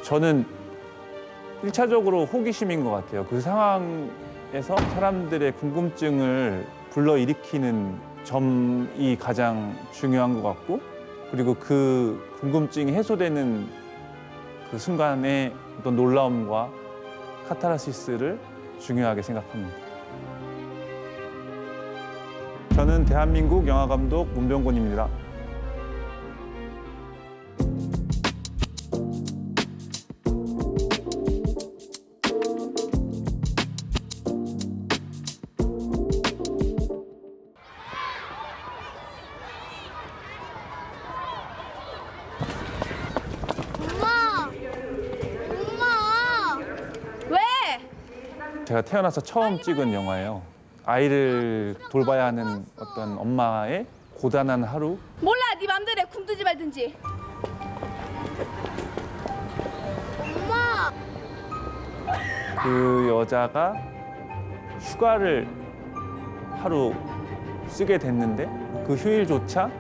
저는 1차적으로 호기심인 것 같아요. 그 상황에서 사람들의 궁금증을 불러일으키는 점이 가장 중요한 것 같고, 그리고 그 궁금증이 해소되는 그 순간의 어떤 놀라움과 카타르시스를 중요하게 생각합니다. 저는 대한민국 영화감독 문병곤입니다. 제가 태어나서 처음 찍은 영화예요. 아이를 돌봐야 하는 어떤 엄마의 고단한 하루. 몰라, 네 맘대로 해. 굶든지 말든지. 엄마! 그 여자가 휴가를 하루 쓰게 됐는데 그 휴일조차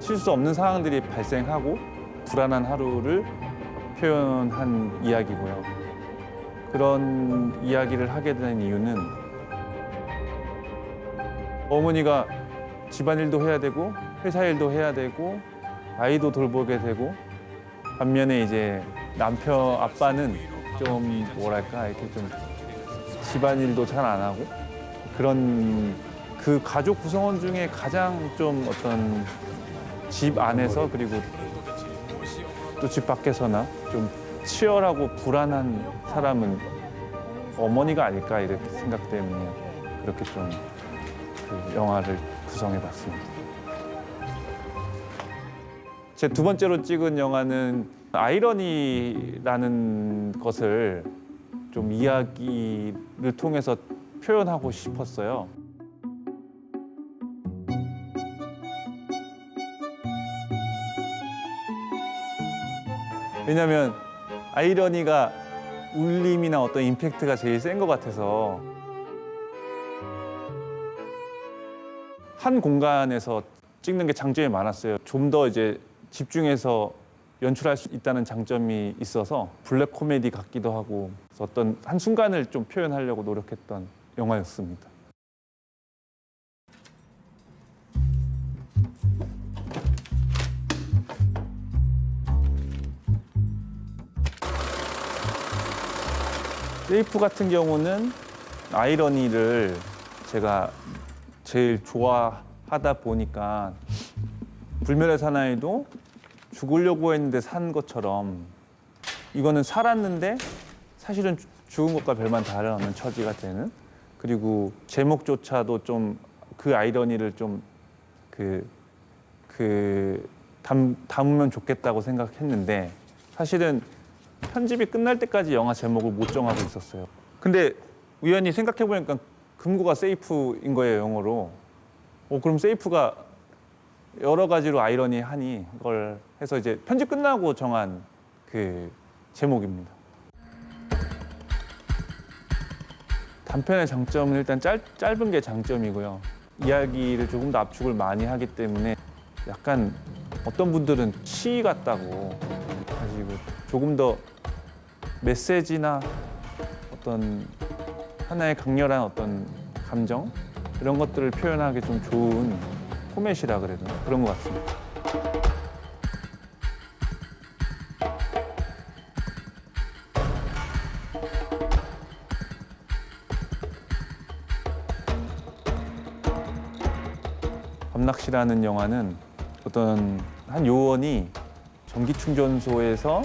쉴 수 없는 상황들이 발생하고 불안한 하루를 표현한 이야기고요. 그런 이야기를 하게 된 이유는 어머니가 집안일도 해야 되고 회사 일도 해야 되고 아이도 돌보게 되고, 반면에 이제 남편 아빠는 좀 뭐랄까 이렇게 좀 집안일도 잘 안 하고, 그런 그 가족 구성원 중에 가장 좀 어떤 집 안에서 그리고 또 집 밖에서나 좀 치열하고 불안한 사람은 어머니가 아닐까 이렇게 생각 때문에 그렇게 좀 그 영화를 구성해봤습니다. 제 두 번째로 찍은 영화는 아이러니라는 것을 좀 이야기를 통해서 표현하고 싶었어요. 왜냐하면 아이러니가 울림이나 어떤 임팩트가 제일 센 것 같아서, 한 공간에서 찍는 게 장점이 많았어요. 좀 더 이제 집중해서 연출할 수 있다는 장점이 있어서 블랙 코미디 같기도 하고, 그래서 어떤 한 순간을 좀 표현하려고 노력했던 영화였습니다. 세이프 같은 경우는 아이러니를 제가 제일 좋아하다 보니까 불멸의 사나이도 죽으려고 했는데 산 것처럼 이거는 살았는데 사실은 죽은 것과 별반 다른 없는 처지가 되는, 그리고 제목조차도 좀 그 아이러니를 좀 담으면 좋겠다고 생각했는데, 사실은 편집이 끝날 때까지 영화 제목을 못 정하고 있었어요. 근데 우연히 생각해보니까 금고가 세이프인 거예요, 영어로. 그럼 세이프가 여러 가지로 아이러니하니 이걸 해서 이제 편집 끝나고 정한 그 제목입니다. 단편의 장점은 일단 짧은 게 장점이고요. 이야기를 조금 더 압축을 많이 하기 때문에 약간 어떤 분들은 시 같다고 가지고 조금 더 메시지나 어떤 하나의 강렬한 어떤 감정, 이런 것들을 표현하기 좀 좋은 포맷이라 그래야 되나? 그런 것 같습니다. 밤낚시라는 영화는 어떤 한 요원이 전기충전소에서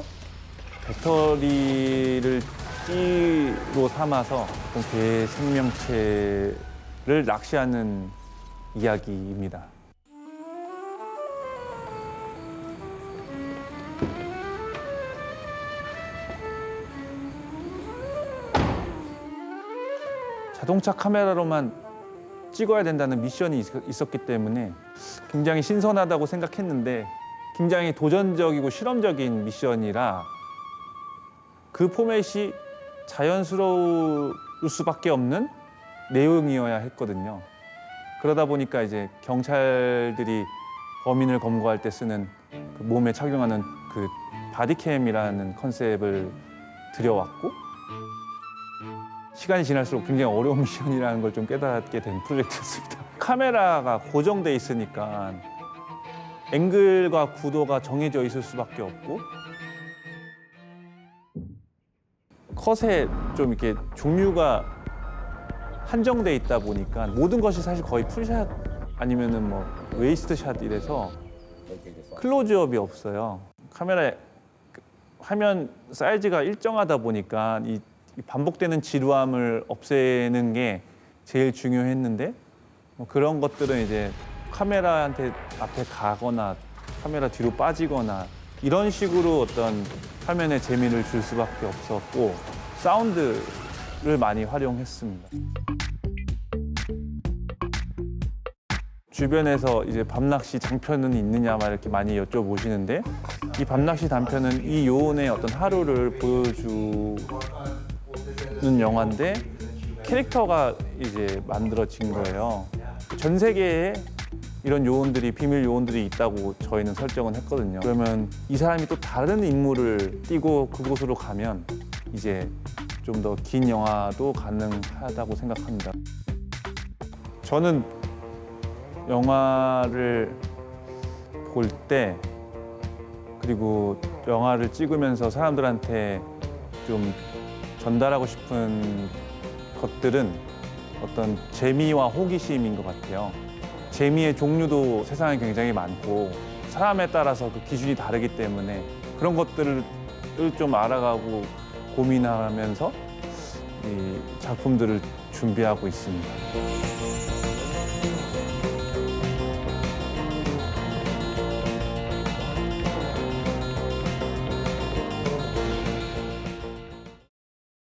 배터리를 띠로 삼아서 어떤 개 생명체를 낚시하는 이야기입니다. 자동차 카메라로만 찍어야 된다는 미션이 있었기 때문에 굉장히 신선하다고 생각했는데, 굉장히 도전적이고 실험적인 미션이라 그 포맷이 자연스러울 수밖에 없는 내용이어야 했거든요. 그러다 보니까 이제 경찰들이 범인을 검거할 때 쓰는 그 몸에 착용하는 그 바디캠이라는 컨셉을 들여왔고 시간이 지날수록 굉장히 어려운 미션이라는 걸 좀 깨닫게 된 프로젝트였습니다. 카메라가 고정돼 있으니까 앵글과 구도가 정해져 있을 수밖에 없고 컷에 좀 이렇게 종류가 한정돼 있다 보니까 모든 것이 사실 거의 풀샷 아니면은 뭐 웨이스트 샷 이래서 클로즈업이 없어요. 카메라 화면 사이즈가 일정하다 보니까 이 반복되는 지루함을 없애는 게 제일 중요했는데 뭐 그런 것들은 이제 카메라한테 앞에 가거나 카메라 뒤로 빠지거나 이런 식으로 어떤 화면에 재미를 줄 수밖에 없었고 사운드를 많이 활용했습니다. 주변에서 이제 밤낚시 장편은 있느냐 막 이렇게 많이 여쭤보시는데 이 밤낚시 단편은 이 요원의 어떤 하루를 보여주는 영화인데 캐릭터가 이제 만들어진 거예요. 전 세계에 이런 요원들이 비밀 요원들이 있다고 저희는 설정은 했거든요. 그러면 이 사람이 또 다른 임무를 띠고 그곳으로 가면 이제 좀 더 긴 영화도 가능하다고 생각합니다. 저는 영화를 볼 때 그리고 영화를 찍으면서 사람들한테 좀 전달하고 싶은 것들은 어떤 재미와 호기심인 것 같아요. 재미의 종류도 세상에 굉장히 많고 사람에 따라서 그 기준이 다르기 때문에 그런 것들을 좀 알아가고 고민하면서 이 작품들을 준비하고 있습니다.